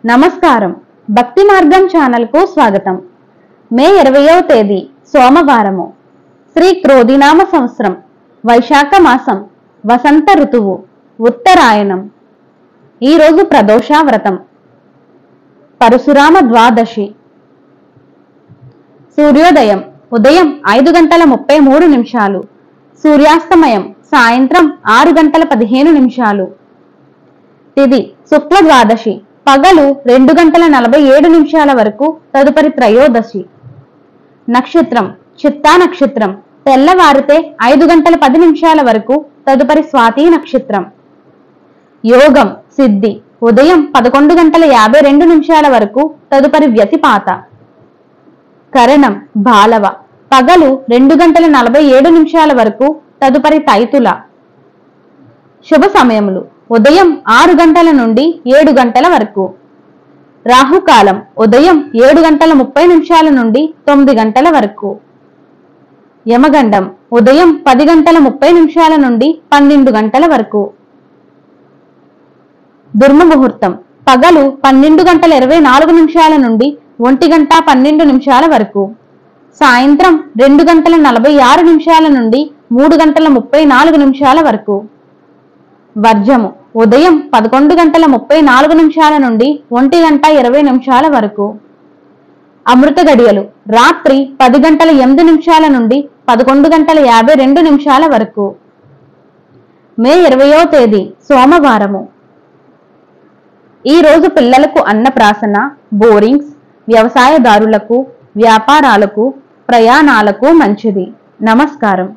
నమస్కారం. భక్తి మార్గం ఛానల్ కు స్వాగతం. మే 20వ తేదీ సోమవారము. శ్రీ క్రోధినామ సంవత్సరం, వైశాఖ మాసం, వసంత ఋతువు, ఉత్తరాయణం. ఈరోజు ప్రదోష వ్రతం, పరశురామ ద్వాదశి. సూర్యోదయం ఉదయం 5:33, సూర్యాస్తమయం సాయంత్రం 6:15. తిథి శుక్ల ద్వాదశి, పగలు 2:47 వరకు, తదుపరి త్రయోదశి. నక్షత్రం చిత్తా నక్షత్రం, తెల్లవారితే 5:10 వరకు, తదుపరి స్వాతి నక్షత్రం. యోగం సిద్ధి ఉదయం 11:52 వరకు, తదుపరి వ్యతిపాత. కరణం బాలవ, పగలు 2:47 వరకు, తదుపరి తైతుల. శుభ సమయములు ఉదయం 6 గంటల నుండి 7 గంటల వరకు. రాహుకాలం ఉదయం 7:30 నుండి 9 గంటల వరకు. యమగండం ఉదయం 10:30 నుండి 12 గంటల వరకు. దుర్ముహూర్తం పగలు 12:24 నుండి 1:12 వరకు, సాయంత్రం 2:46 నుండి 3:34 వరకు. వర్జము ఉదయం 11:34 నుండి 1:20 వరకు. అమృత గడియలు రాత్రి 10:08 నుండి 11:52 వరకు. మే 20వ తేదీ సోమవారము. ఈ రోజు పిల్లలకు అన్నప్రాసన, బోరింగ్స్, వ్యవసాయదారులకు, వ్యాపారాలకు, ప్రయాణాలకు మంచిది. నమస్కారం.